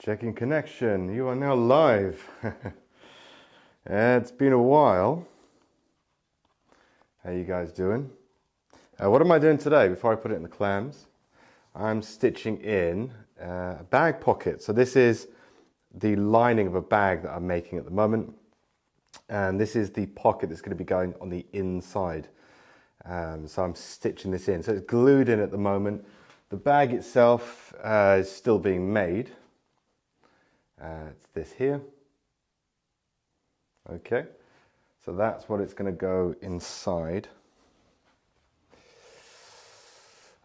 Checking connection. You are now live. It's been a while. How you guys doing? What am I doing today? Before I put it in the clams, I'm stitching in a bag pocket. So this is the lining of a bag that I'm making at the moment, and this is the pocket that's going to be going on the inside. So I'm stitching this in. So it's glued in at the moment. The bag itself is still being made. It's this here. Okay, so that's what it's going to go inside.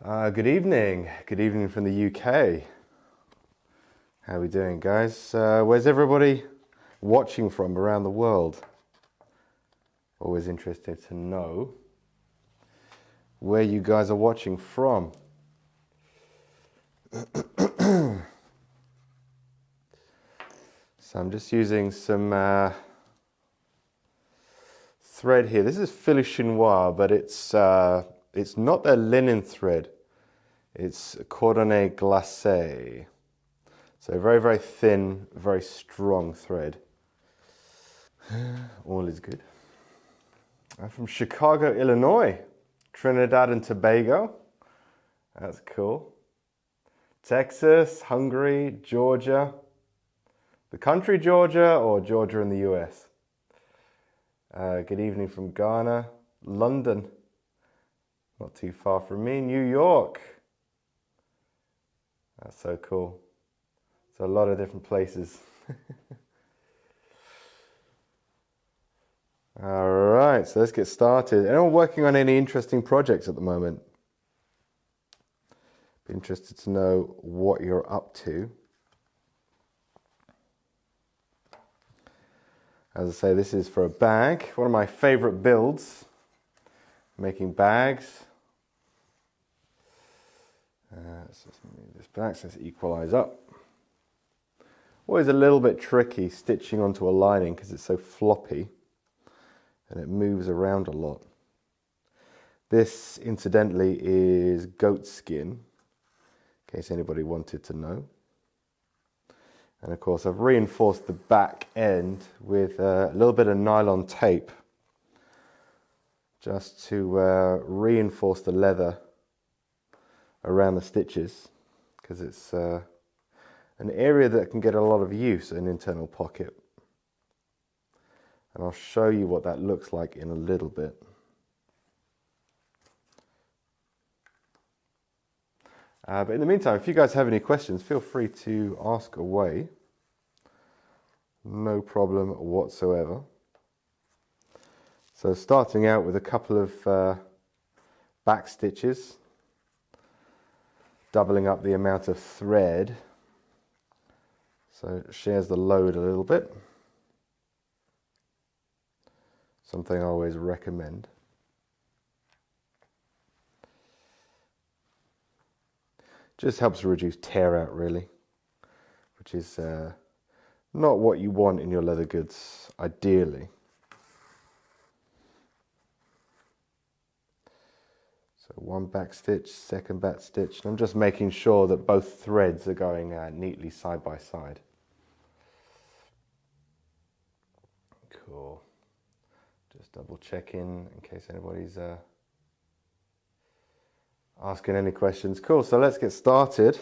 Good evening from the UK. How are we doing, guys? Where's everybody watching from around the world? Always interested to know where you guys are watching from. So I'm just using some thread here. This is fil chinois, but it's not their linen thread. It's cordonnet glacé. So very, very thin, very strong thread. All is good. I'm from Chicago, Illinois, Trinidad and Tobago. That's cool. Texas, Hungary, Georgia. The country Georgia or Georgia in the US? Good evening from Ghana, London, not too far from me, New York. That's so cool. So a lot of different places. All right, so let's get started. Anyone working on any interesting projects at the moment? Be interested to know what you're up to. As I say, this is for a bag. One of my favorite builds, making bags. Let's just move this back so it's equalize up. Always a little bit tricky stitching onto a lining because it's so floppy and it moves around a lot. This, incidentally, is goat skin, in case anybody wanted to know. And of course I've reinforced the back end with a little bit of nylon tape just to reinforce the leather around the stitches, because it's an area that can get a lot of use, an internal pocket. And I'll show you what that looks like in a little bit. But in the meantime, if you guys have any questions, feel free to ask away. No problem whatsoever. So starting out with a couple of back stitches, doubling up the amount of thread, so it shares the load a little bit. Something I always recommend. Just helps to reduce tear out, really, which is not what you want in your leather goods, ideally. So one back stitch, second back stitch, and I'm just making sure that both threads are going neatly side by side. Cool. Just double checking in case anybody's asking any questions. Cool, so let's get started.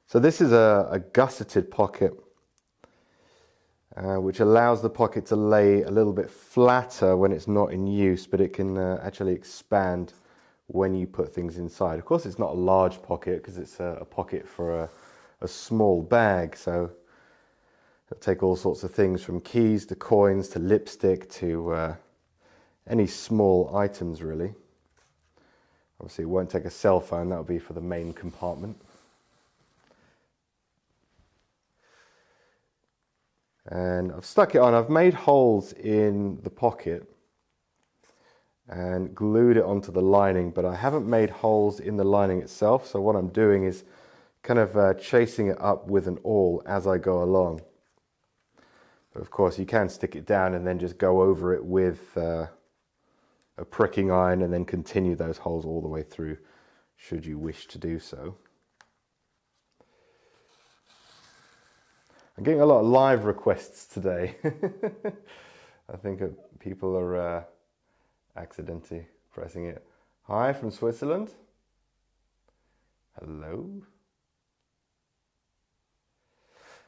So this is a gusseted pocket, which allows the pocket to lay a little bit flatter when it's not in use, but it can actually expand when you put things inside. Of course, it's not a large pocket because it's a pocket for a small bag, so it'll take all sorts of things from keys to coins to lipstick to any small items, really. Obviously, it won't take a cell phone, that'll be for the main compartment. And I've stuck it on, I've made holes in the pocket and glued it onto the lining, but I haven't made holes in the lining itself, so what I'm doing is kind of chasing it up with an awl as I go along. But of course, you can stick it down and then just go over it with a pricking iron and then continue those holes all the way through, should you wish to do so. I'm getting a lot of live requests today. I think people are accidentally pressing it. Hi from Switzerland. Hello.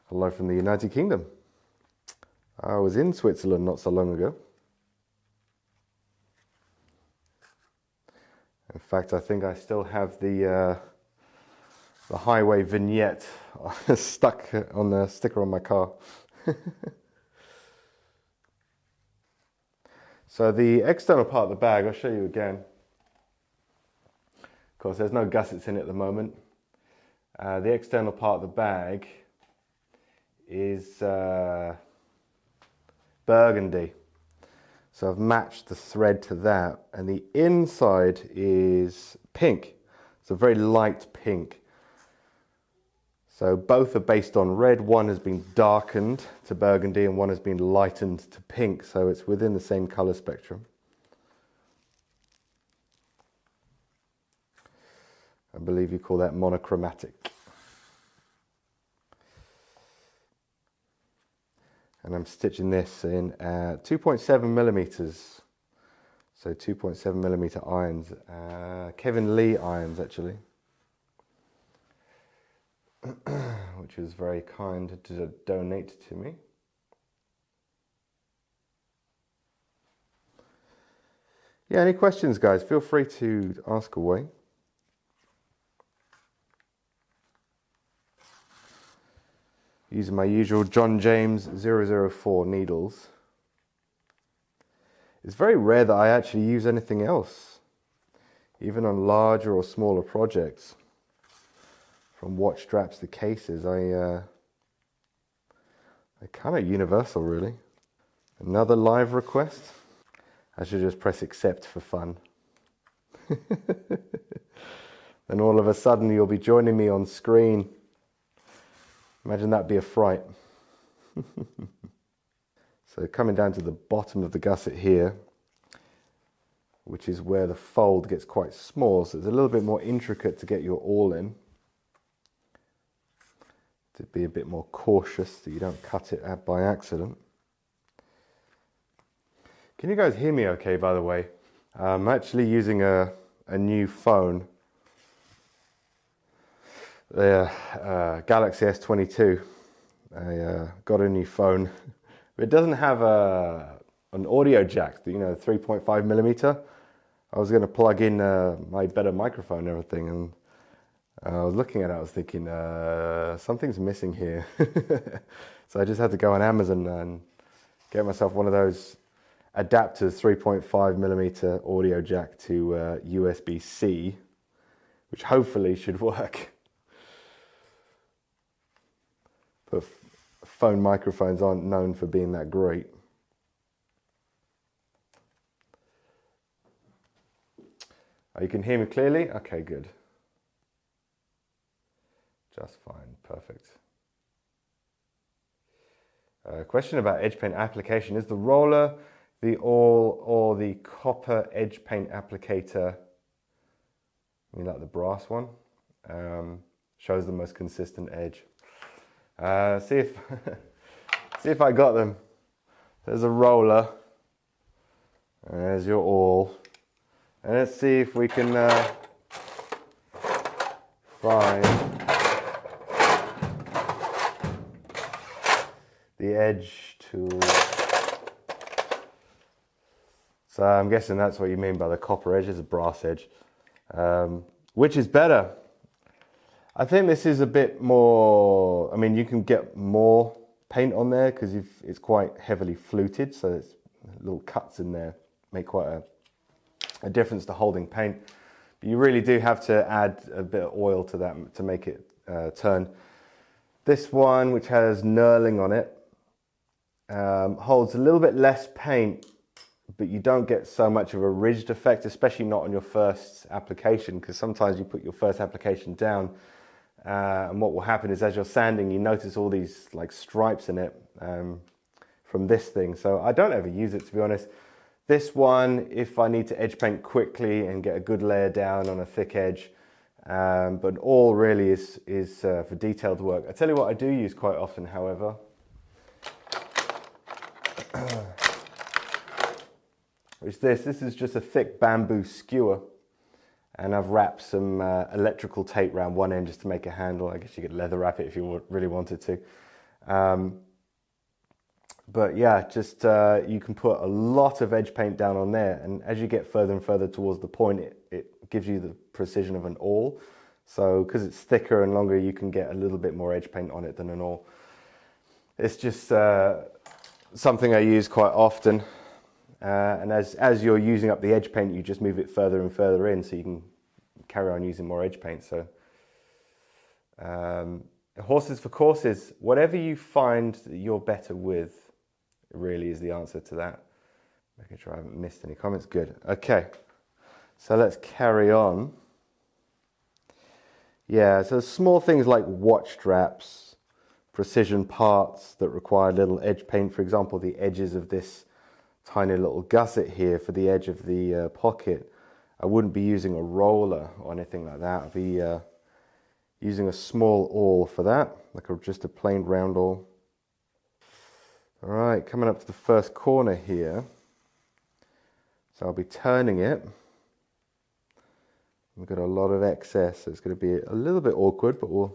Hello from the United Kingdom. I was in Switzerland not so long ago. In fact, I think I still have the highway vignette stuck on the sticker on my car. So the external part of the bag, I'll show you again. Of course, there's no gussets in it at the moment. The external part of the bag is burgundy. So I've matched the thread to that, and the inside is pink. It's a very light pink. So both are based on red. One has been darkened to burgundy and one has been lightened to pink. So it's within the same color spectrum. I believe you call that monochromatic. And I'm stitching this in 2.7 millimeters. So 2.7 millimeter irons. Kevin Lee irons, actually. Which was very kind to donate to me. Yeah, any questions, guys? Feel free to ask away. Using my usual John James 004 needles. It's very rare that I actually use anything else, even on larger or smaller projects. From watch straps to cases, they're kind of universal, really. Another live request. I should just press accept for fun. Then all of a sudden you'll be joining me on screen. Imagine that'd be a fright. So coming down to the bottom of the gusset here, which is where the fold gets quite small, so it's a little bit more intricate to get your awl in. To be a bit more cautious that you don't cut it out by accident. Can you guys hear me okay, by the way? I'm actually using a new phone. The Galaxy S22. I got a new phone. It doesn't have an audio jack, 3.5 millimeter. I was going to plug in my better microphone and everything, and I was looking at it, I was thinking, something's missing here. So I just had to go on Amazon and get myself one of those adapters, 3.5 millimeter audio jack to USB-C, which hopefully should work. But phone microphones aren't known for being that great. Oh, you can hear me clearly? Okay, good. Just fine, perfect. Question about edge paint application. Is the roller, the awl, or the copper edge paint applicator, like the brass one, shows the most consistent edge? See if I got them. There's a roller, and there's your awl, and let's see if we can find the edge tool. So I'm guessing that's what you mean by the copper edge. It's a brass edge. Which is better? I think this is a bit more, you can get more paint on there because it's quite heavily fluted, so there's little cuts in there, make quite a difference to holding paint. But you really do have to add a bit of oil to that to make it turn. This one, which has knurling on it, holds a little bit less paint, but you don't get so much of a ridged effect, especially not on your first application, because sometimes you put your first application down, and what will happen is as you're sanding, you notice all these like stripes in it from this thing. So I don't ever use it, to be honest. This one, if I need to edge paint quickly and get a good layer down on a thick edge, But an awl really is for detailed work. I tell you what I do use quite often, however. Is this. This is just a thick bamboo skewer. And I've wrapped some electrical tape around one end just to make a handle. I guess you could leather wrap it if you really wanted to. But yeah, just you can put a lot of edge paint down on there. And as you get further and further towards the point, it gives you the precision of an awl. So because it's thicker and longer, you can get a little bit more edge paint on it than an awl. It's just something I use quite often. And as you're using up the edge paint, you just move it further and further in so you can carry on using more edge paint. So horses for courses, whatever you find that you're better with really is the answer to that. Making sure I haven't missed any comments. Good. Okay, so let's carry on. Yeah, so small things like watch straps, precision parts that require little edge paint. For example, the edges of this tiny little gusset here for the edge of the pocket. I wouldn't be using a roller or anything like that. I'd be using a small awl for that, like just a plain round awl. All right, coming up to the first corner here. So I'll be turning it. We've got a lot of excess, so it's going to be a little bit awkward, but we'll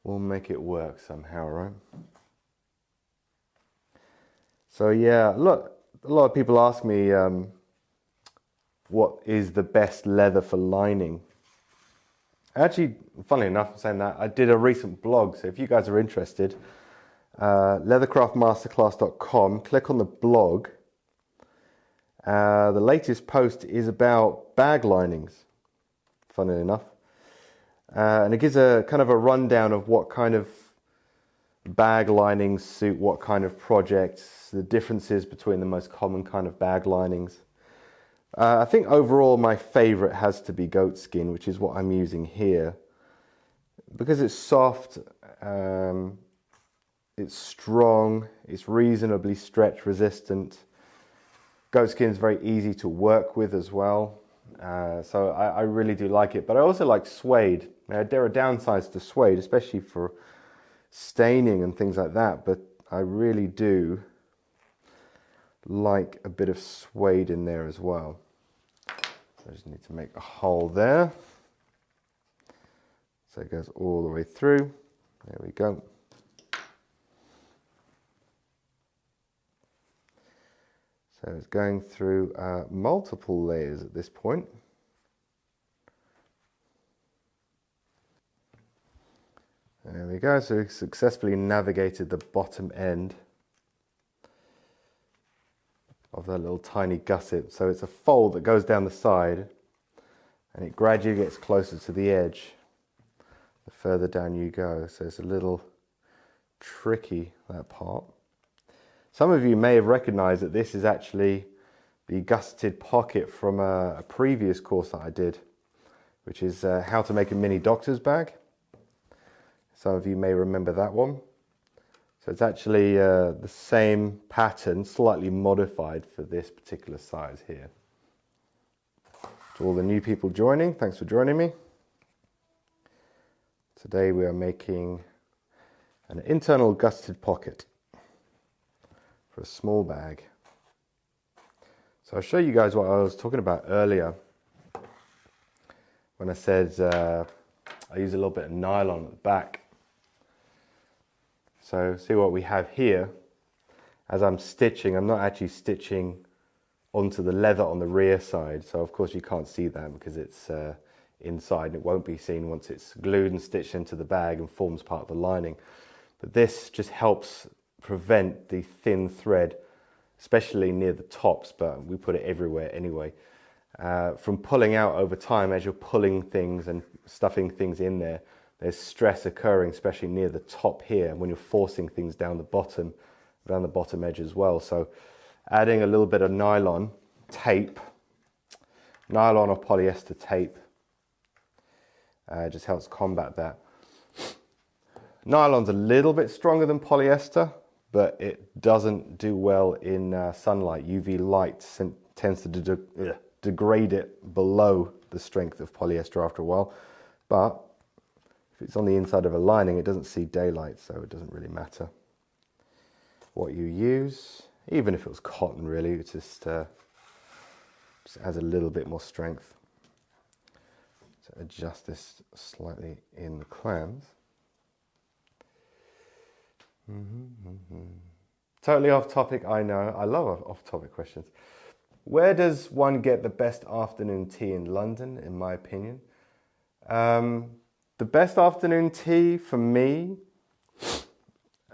make it work somehow, right? So yeah, look, a lot of people ask me what is the best leather for lining. Actually, funnily enough, saying that, I did a recent blog, so if you guys are interested, leathercraftmasterclass.com, click on the blog. The latest post is about bag linings, funnily enough. And it gives a kind of a rundown of what kind of bag linings suit what kind of projects, the differences between the most common kind of bag linings. I think overall my favorite has to be goat skin, which is what I'm using here. Because it's soft, it's strong, it's reasonably stretch resistant. Goat skin is very easy to work with as well. So I really do like it. But I also like suede. Now, there are downsides to suede, especially for staining and things like that, but I really do like a bit of suede in there as well. So I just need to make a hole there. So it goes all the way through. There we go. So it's going through multiple layers at this point. There we go, so we've successfully navigated the bottom end of that little tiny gusset. So it's a fold that goes down the side and it gradually gets closer to the edge the further down you go. So it's a little tricky, that part. Some of you may have recognized that this is actually the gusseted pocket from a previous course that I did, which is how to make a mini doctor's bag. Some of you may remember that one. So it's actually the same pattern, slightly modified for this particular size here. To all the new people joining, thanks for joining me. Today we are making an internal gusseted pocket for a small bag. So I'll show you guys what I was talking about earlier when I said I use a little bit of nylon at the back. So see what we have here. As I'm stitching, I'm not actually stitching onto the leather on the rear side. So of course you can't see that because it's inside. It won't be seen once it's glued and stitched into the bag and forms part of the lining. But this just helps prevent the thin thread, especially near the tops, but we put it everywhere anyway, from pulling out over time. As you're pulling things and stuffing things in there, there's stress occurring, especially near the top here, when you're forcing things down the bottom edge as well. So adding a little bit of nylon tape, nylon or polyester tape, just helps combat that. Nylon's a little bit stronger than polyester, but it doesn't do well in sunlight. UV light tends to degrade it below the strength of polyester after a while. But if it's on the inside of a lining, it doesn't see daylight, so it doesn't really matter what you use. Even if it was cotton, really, it just adds a little bit more strength. So adjust this slightly in the clams. Totally off topic, I know. I love off topic questions. Where does one get the best afternoon tea in London, in my opinion? The best afternoon tea for me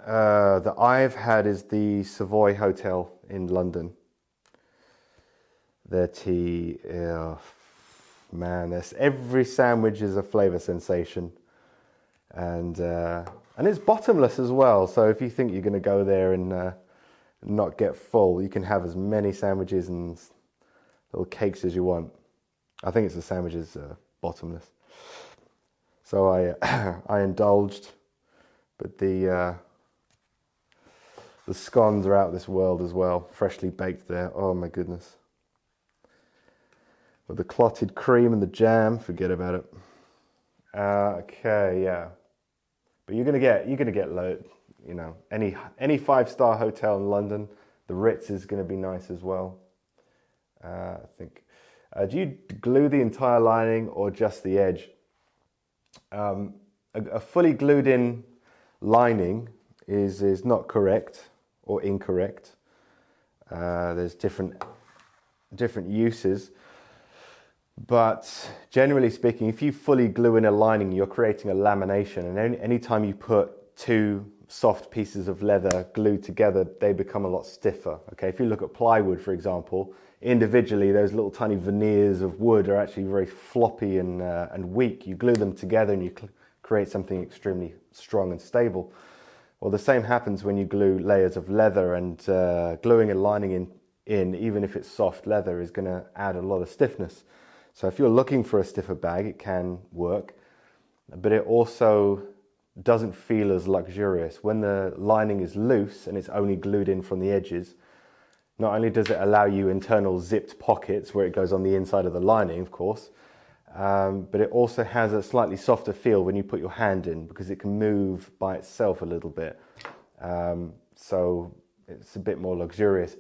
that I've had is the Savoy Hotel in London. Their tea, man, every sandwich is a flavour sensation. And it's bottomless as well. So if you think you're going to go there and not get full, you can have as many sandwiches and little cakes as you want. I think it's the sandwiches bottomless. So I indulged, but the scones are out of this world as well, freshly baked there. Oh my goodness! With the clotted cream and the jam, forget about it. Okay, yeah. But you're gonna get you know, any 5-star hotel in London. The Ritz is gonna be nice as well. I think. Do you glue the entire lining or just the edge? A fully glued in lining is not correct or incorrect. There's different uses. But generally speaking, if you fully glue in a lining, you're creating a lamination, and anytime you put two soft pieces of leather glued together, they become a lot stiffer. Okay, if you look at plywood, for example, individually those little tiny veneers of wood are actually very floppy and weak. You glue them together and you create something extremely strong and stable. Well, the same happens when you glue layers of leather, and gluing a lining in, even if it's soft leather, is going to add a lot of stiffness. So if you're looking for a stiffer bag, it can work, but it also doesn't feel as luxurious. When the lining is loose and it's only glued in from the edges, not only does it allow you internal zipped pockets where it goes on the inside of the lining, of course, but it also has a slightly softer feel when you put your hand in, because it can move by itself a little bit. So it's a bit more luxurious.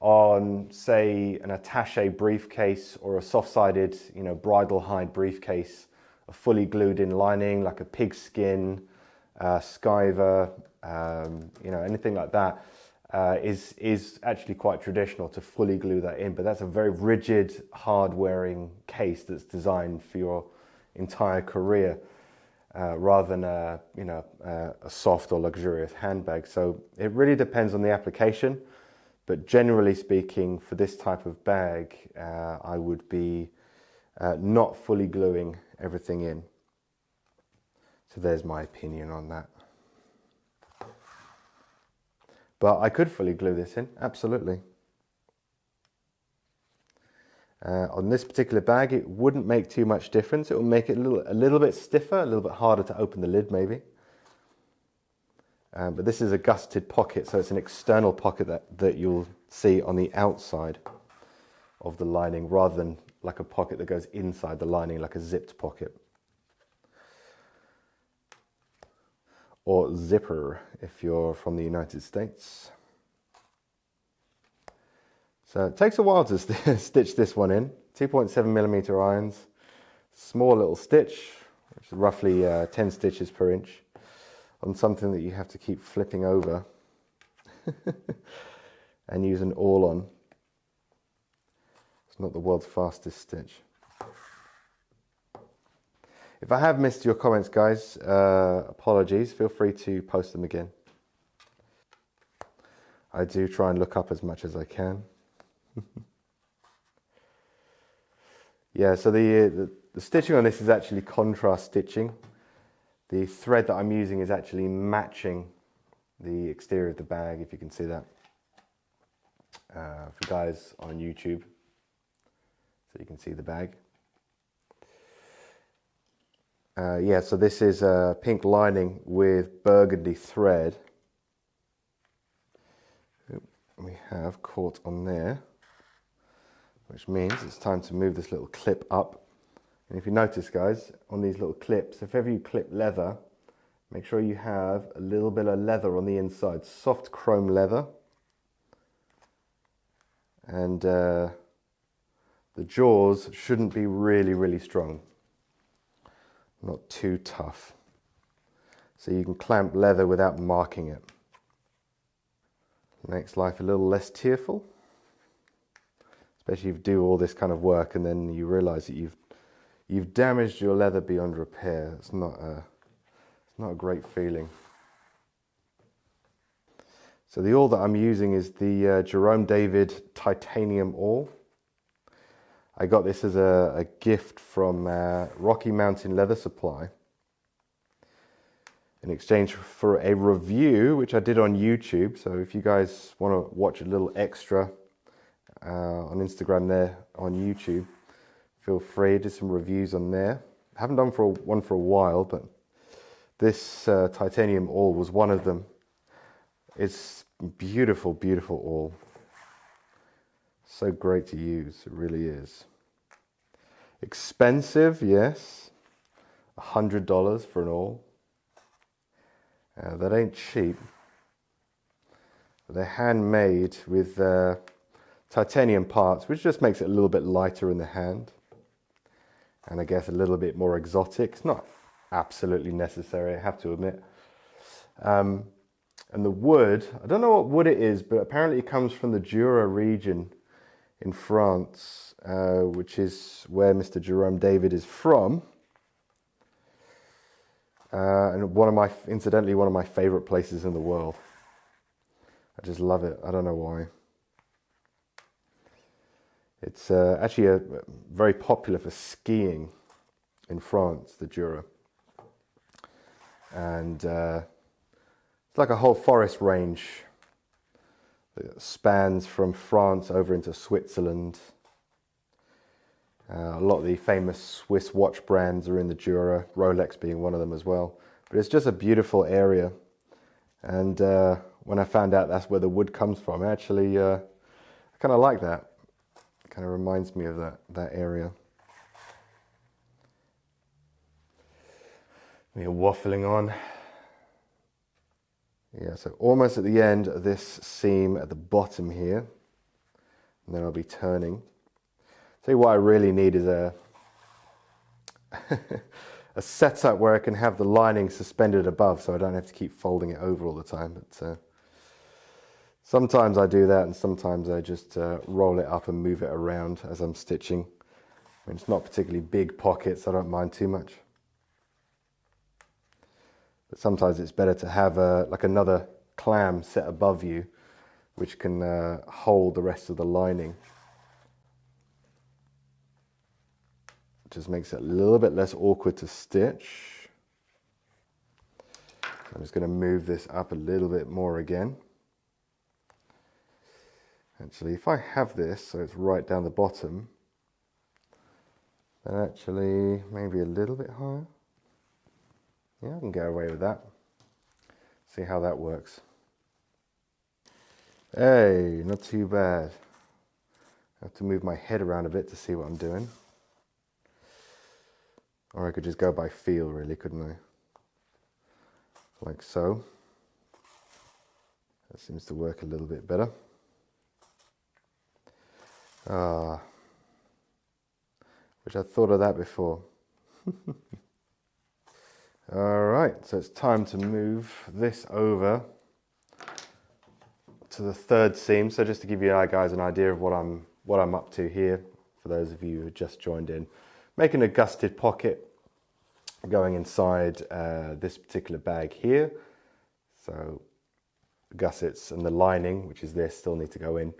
On, say, an attaché briefcase or a soft-sided, you know, bridal hide briefcase, a fully glued-in lining like a pigskin, skiver, you know, anything like that, is actually quite traditional to fully glue that in. But that's a very rigid, hard-wearing case that's designed for your entire career, rather than a soft or luxurious handbag. So it really depends on the application. But generally speaking, for this type of bag, I would be not fully gluing everything in. So there's my opinion on that. But I could fully glue this in, absolutely. On this particular bag, it wouldn't make too much difference. It will make it a little bit stiffer, a little bit harder to open the lid maybe. But this is a gusseted pocket, so it's an external pocket that you'll see on the outside of the lining, rather than like a pocket that goes inside the lining, like a zipped pocket. Or zipper, if you're from the United States. So it takes a while to stitch this one in. 2.7mm irons, small little stitch, which is roughly 10 stitches per inch, on something that you have to keep flipping over and use an awl on. It's not the world's fastest stitch. If I have missed your comments, guys, apologies. Feel free to post them again. I do try and look up as much as I can. Yeah, so the stitching on this is actually contrast stitching. The thread that I'm using is actually matching the exterior of the bag, if you can see that. For guys on YouTube, so you can see the bag. Yeah, so this is a pink lining with burgundy thread. We have caught on there, which means it's time to move this little clip up And if you notice, guys, on these little clips, if ever you clip leather, make sure you have a little bit of leather on the inside, soft chrome leather. And the jaws shouldn't be really strong, not too tough. So you can clamp leather without marking it. Makes life a little less tearful, especially if you do all this kind of work and then you realize that you've damaged your leather beyond repair. It's not a great feeling. So the awl that I'm using is the Jerome David titanium awl. I got this as a gift from Rocky Mountain Leather Supply in exchange for a review which I did on YouTube. So if you guys want to watch a little extra on Instagram there on YouTube, feel free. Did some reviews on there. I haven't done one for a while, but this titanium awl was one of them. It's beautiful awl. So great to use, it really is. Expensive, yes. $100 for an awl. That ain't cheap. They're handmade with titanium parts, which just makes it a little bit lighter in the hand. And I guess a little bit more exotic. It's not absolutely necessary, I have to admit. And the wood, I don't know what wood it is, but apparently it comes from the Jura region in France, which is where Mr. Jerome David is from. And incidentally, one of my favorite places in the world. I just love it. I don't know why. It's actually very popular for skiing in France, the Jura. And it's like a whole forest range that spans from France over into Switzerland. A lot of the famous Swiss watch brands are in the Jura, Rolex being one of them as well. But it's just a beautiful area. And when I found out that's where the wood comes from, actually, I kind of like that. It kind of reminds me of that area. We're waffling on. Yeah, so almost at the end of this seam at the bottom here. And then I'll be turning. Tell you what I really need is a setup where I can have the lining suspended above so I don't have to keep folding it over all the time. But sometimes I do that and sometimes I just roll it up and move it around as I'm stitching. I mean, it's not particularly big pockets, I don't mind too much. But sometimes it's better to have like another clam set above you which can hold the rest of the lining. Just makes it a little bit less awkward to stitch. I'm just going to move this up a little bit more again. Actually, if I have this so it's right down the bottom, then actually maybe a little bit higher. Yeah, I can get away with that. See how that works. Hey, not too bad. I have to move my head around a bit to see what I'm doing. Or I could just go by feel, really, couldn't I? Like so. That seems to work a little bit better. Wish I'd thought of that before. Alright, so it's time to move this over to the third seam. So just to give you guys an idea of what I'm up to here, for those of you who just joined in. Making a gusseted pocket going inside this particular bag here. So the gussets and the lining, which is this, still need to go in.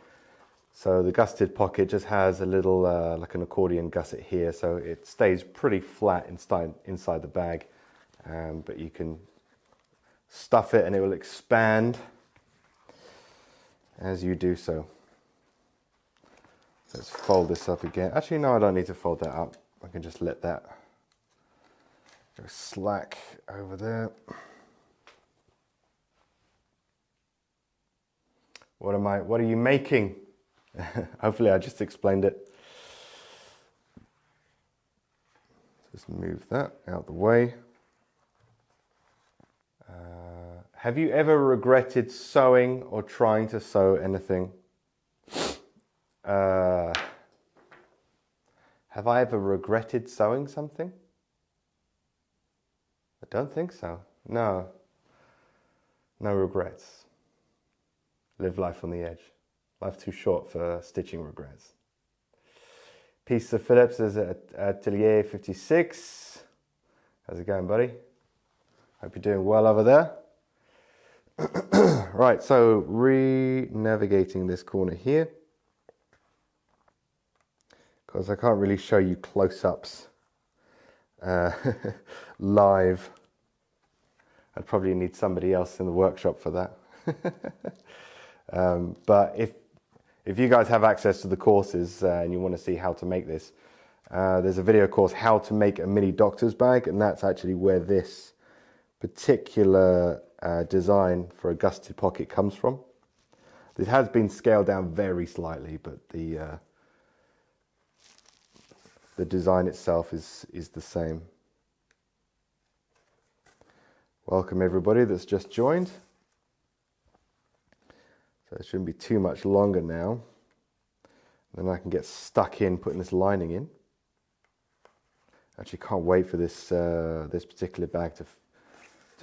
So the gusseted pocket just has a little like an accordion gusset here, so it stays pretty flat inside the bag, but you can stuff it and it will expand as you do so. Let's fold this up again. Actually, no, I don't need to fold that up. I can just let that go slack over there. What are you making? Hopefully I just explained it. Just move that out the way. Have you ever regretted sewing or trying to sew anything? Have I ever regretted sewing something? I don't think so. No. No regrets. Live life on the edge. Life's too short for stitching regrets. Peace of Phillips is at Atelier 56. How's it going, buddy? Hope you're doing well over there. Right, so re-navigating this corner here, because I can't really show you close-ups live. I'd probably need somebody else in the workshop for that. But if you guys have access to the courses and you want to see how to make this, there's a video course, How to Make a Mini Doctor's Bag, and that's actually where this particular design for a gusseted pocket comes from. This has been scaled down very slightly, but the design itself is the same. Welcome everybody that's just joined. So it shouldn't be too much longer now. Then I can get stuck in putting this lining in. Actually can't wait for this this particular bag to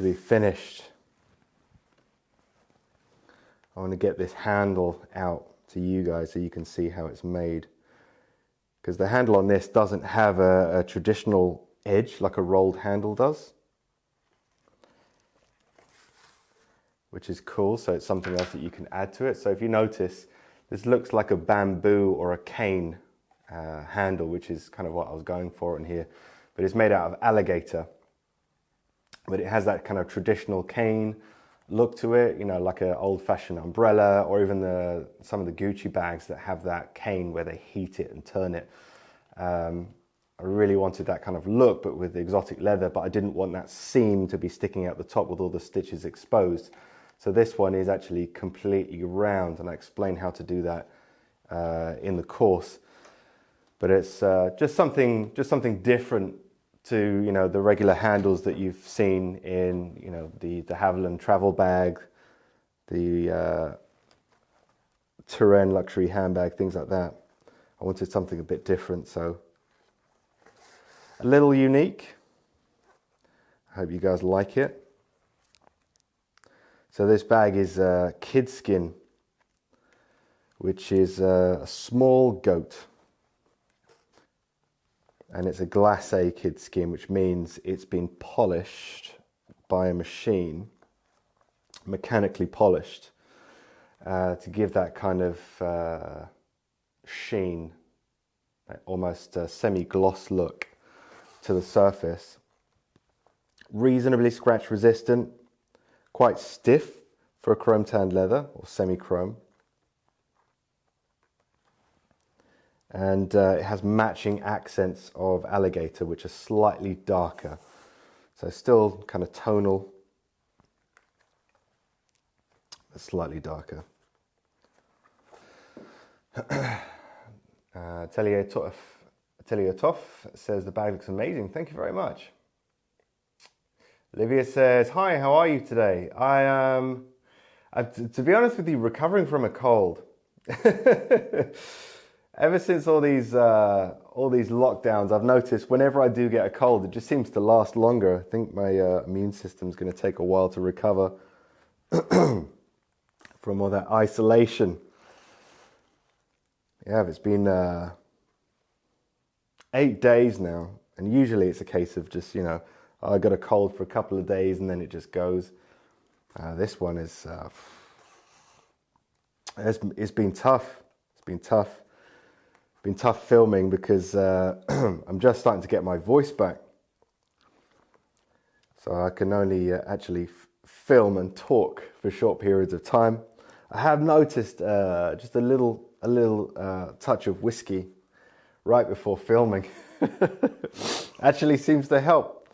be finished. I want to get this handle out to you guys so you can see how it's made. Because the handle on this doesn't have a traditional edge like a rolled handle does. Which is cool, so it's something else that you can add to it. So if you notice, this looks like a bamboo or a cane handle, which is kind of what I was going for in here. But it's made out of alligator. But it has that kind of traditional cane look to it, you know, like an old-fashioned umbrella, or even some of the Gucci bags that have that cane where they heat it and turn it. I really wanted that kind of look, but with the exotic leather, but I didn't want that seam to be sticking out the top with all the stitches exposed. So this one is actually completely round, and I explain how to do that in the course. But it's just something different to, you know, the regular handles that you've seen in, you know, the Havilland travel bag, the Terrain luxury handbag, things like that. I wanted something a bit different, so a little unique. I hope you guys like it. So this bag is kid skin, which is a small goat. And it's a glacé kid skin, which means it's been polished by a machine, mechanically polished, to give that kind of sheen, almost a semi-gloss look to the surface. Reasonably scratch resistant, quite stiff for a chrome tanned leather or semi-chrome. And it has matching accents of alligator, which are slightly darker. So still kind of tonal, but slightly darker. Atelier Toff says the bag looks amazing. Thank you very much. Olivia says, hi, how are you today? I am, to be honest with you, recovering from a cold. Ever since all these lockdowns, I've noticed whenever I do get a cold, it just seems to last longer. I think my immune system's going to take a while to recover from all that isolation. Yeah, it's been 8 days now, and usually it's a case of just, you know, I got a cold for a couple of days and then it just goes. This one is, it's been tough. It's been tough. Been tough filming because I'm just starting to get my voice back. So I can only actually film and talk for short periods of time. I have noticed just a little touch of whiskey right before filming. Actually seems to help.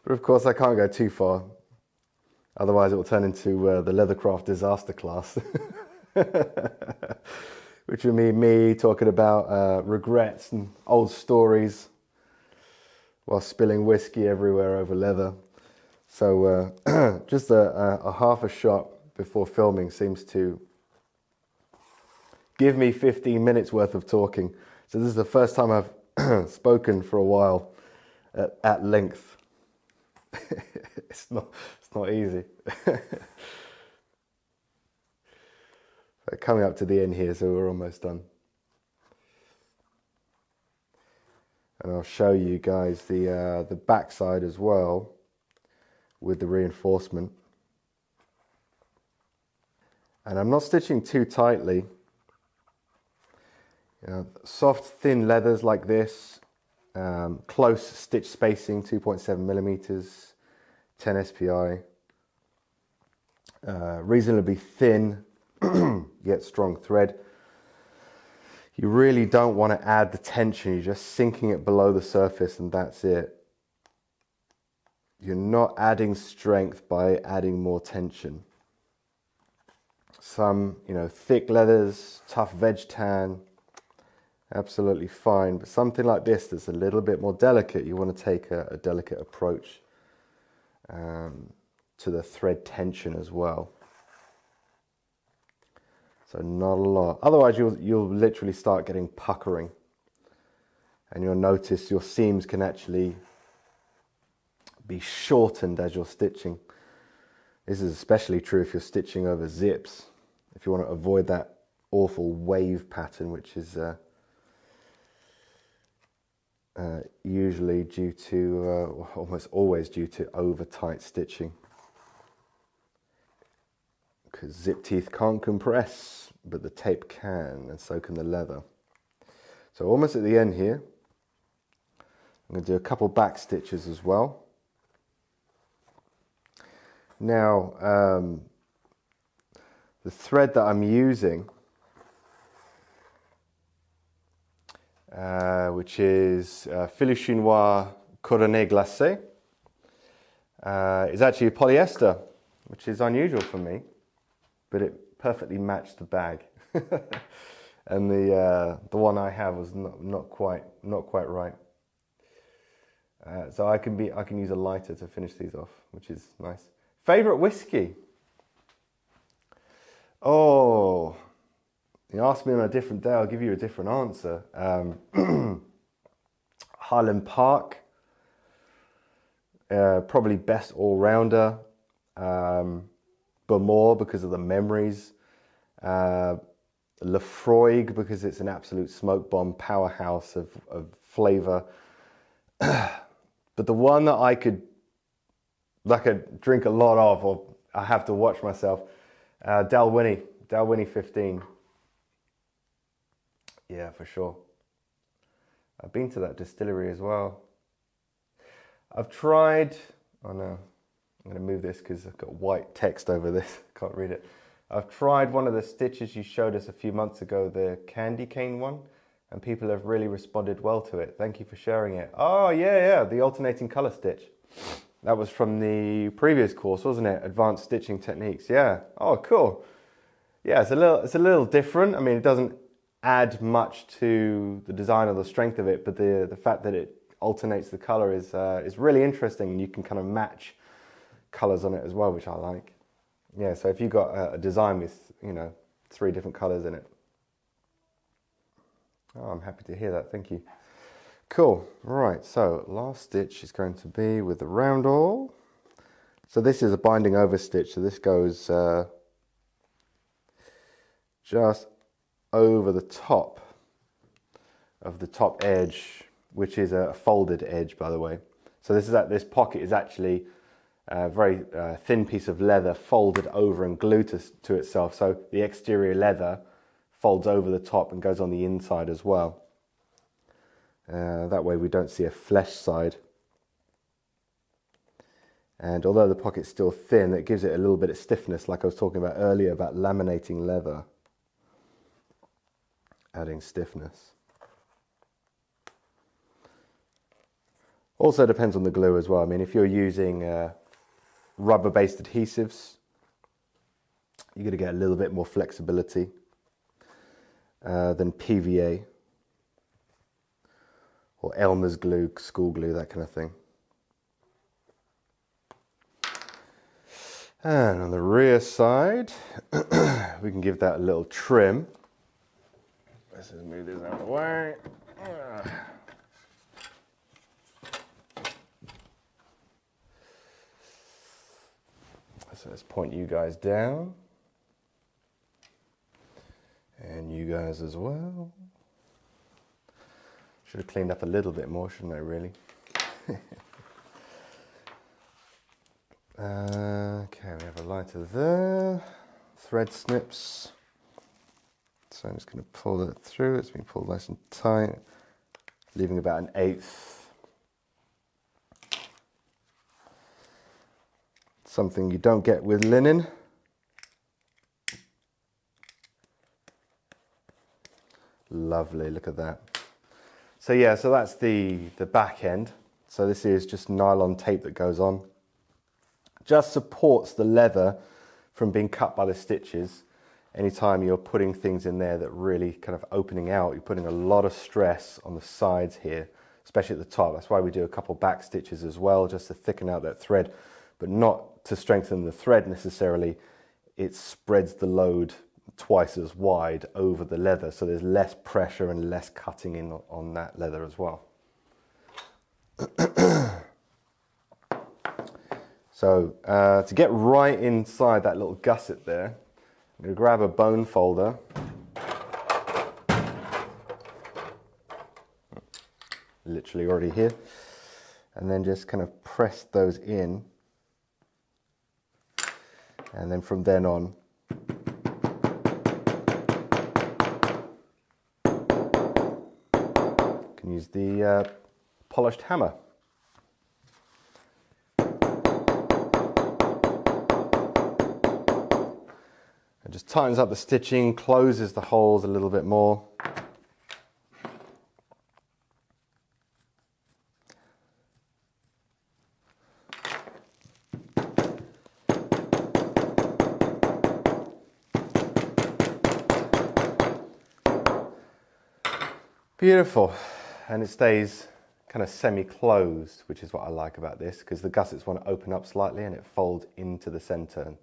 But of course I can't go too far. Otherwise it will turn into the Leathercraft disaster class. Which would be me talking about regrets and old stories, while spilling whiskey everywhere over leather. So just a half a shot before filming seems to give me 15 minutes worth of talking. So this is the first time I've spoken for a while at length. It's not easy. Coming up to the end here, so we're almost done. And I'll show you guys the back side as well with the reinforcement. And I'm not stitching too tightly. You know, soft, thin leathers like this, close stitch spacing, 2.7 millimeters, 10 SPI, reasonably thin, yet strong thread. You really don't want to add the tension, you're just sinking it below the surface and that's it. You're not adding strength by adding more tension. Some, you know, thick leathers, tough veg tan, absolutely fine, but something like this that's a little bit more delicate, you want to take a delicate approach to the thread tension as well. So not a lot. Otherwise you'll literally start getting puckering, and you'll notice your seams can actually be shortened as you're stitching. This is especially true if you're stitching over zips, if you want to avoid that awful wave pattern, which is usually due to, almost always due to over tight stitching. Because zip teeth can't compress, but the tape can, and so can the leather. So almost at the end here, I'm going to do a couple back stitches as well. Now, the thread that I'm using, which is Fil Chinois Cordonnet Glacé, is actually polyester, which is unusual for me, but it perfectly matched the bag. And the one I have was not quite right. So I can use a lighter to finish these off, which is nice. Favorite whiskey? Oh, you asked me on a different day, I'll give you a different answer. Highland Park, probably best all-rounder. Bemore because of the memories. Lefroy because it's an absolute smoke bomb powerhouse of flavour. But the one that I could drink a lot of, or I have to watch myself, Dalwhinnie 15. Yeah, for sure. I've been to that distillery as well. I've tried, oh no, I'm going to move this because I've got white text over this, can't read it. I've tried one of the stitches you showed us a few months ago, the candy cane one, and people have really responded well to it. Thank you for sharing it. Oh yeah, the alternating colour stitch. That was from the previous course, wasn't it? Advanced Stitching Techniques, yeah. Oh, cool. Yeah, it's a little different. I mean, it doesn't add much to the design or the strength of it, but the fact that it alternates the colour is really interesting, and you can kind of match colours on it as well, which I like. Yeah, so if you've got a design with, you know, 3 different colours in it. Oh, I'm happy to hear that, thank you. Cool, right, so last stitch is going to be with the round awl. So this is a binding over stitch, so this goes just over the top of the top edge, which is a folded edge, by the way. So this pocket is actually a very thin piece of leather folded over and glued to itself. So the exterior leather folds over the top and goes on the inside as well. That way we don't see a flesh side. And although the pocket's still thin, it gives it a little bit of stiffness, like I was talking about earlier about laminating leather, adding stiffness. Also depends on the glue as well. I mean, if you're using rubber-based adhesives, you're going to get a little bit more flexibility than PVA or Elmer's glue, school glue, that kind of thing. And on the rear side, we can give that a little trim. Let's just move this out of the way. So let's point you guys down. And you guys as well. Should have cleaned up a little bit more, shouldn't I, really? Okay, we have a lighter there. Thread snips. So I'm just going to pull that through. It's been pulled nice and tight, leaving about 1/8. Something you don't get with linen. Lovely, look at that. So yeah, so that's the back end. So this is just nylon tape that goes on. Just supports the leather from being cut by the stitches. Anytime you're putting things in there that really kind of opening out, you're putting a lot of stress on the sides here, especially at the top. That's why we do a couple back stitches as well, just to thicken out that thread, but not to strengthen the thread necessarily. It spreads the load twice as wide over the leather, so there's less pressure and less cutting in on that leather as well. So to get right inside that little gusset there, I'm going to grab a bone folder. Literally already here. And then just kind of press those in. And then from then on, you can use the polished hammer. It just tightens up the stitching, closes the holes a little bit more. Beautiful, and it stays kind of semi-closed, which is what I like about this, because the gussets want to open up slightly and it folds into the center,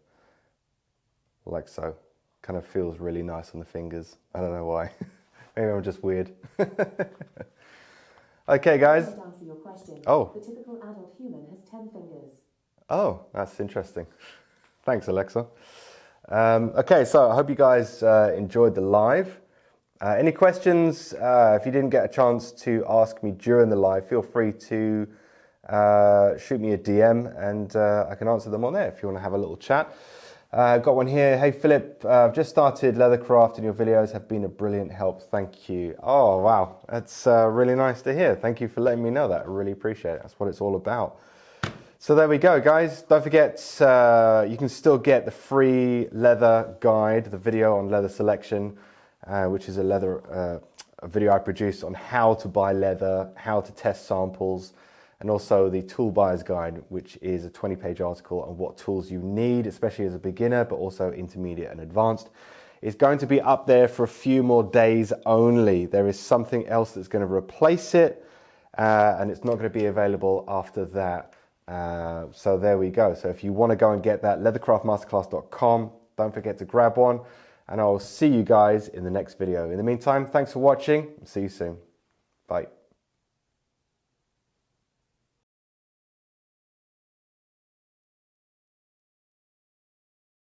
like so. Kind of feels really nice on the fingers. I don't know why. Maybe I'm just weird. Okay, guys. To answer your question, oh. The typical adult human has 10 fingers. Oh, that's interesting. Thanks, Alexa. Okay, so I hope you guys enjoyed the live. Any questions? If you didn't get a chance to ask me during the live, feel free to shoot me a DM and I can answer them on there if you want to have a little chat. Got one here. Hey Philip, I've just started Leathercraft and your videos have been a brilliant help. Thank you. Oh wow, that's really nice to hear. Thank you for letting me know that. I really appreciate it. That's what it's all about. So there we go, guys. Don't forget, you can still get the free leather guide, the video on leather selection, which is a video I produced on how to buy leather, how to test samples, and also the tool buyer's guide, which is a 20-page article on what tools you need, especially as a beginner, but also intermediate and advanced. It's going to be up there for a few more days only. There is something else that's going to replace it, and it's not going to be available after that. So there we go. So if you want to go and get that, leathercraftmasterclass.com. Don't forget to grab one, and I'll see you guys in the next video. In the meantime, thanks for watching. See you soon. Bye.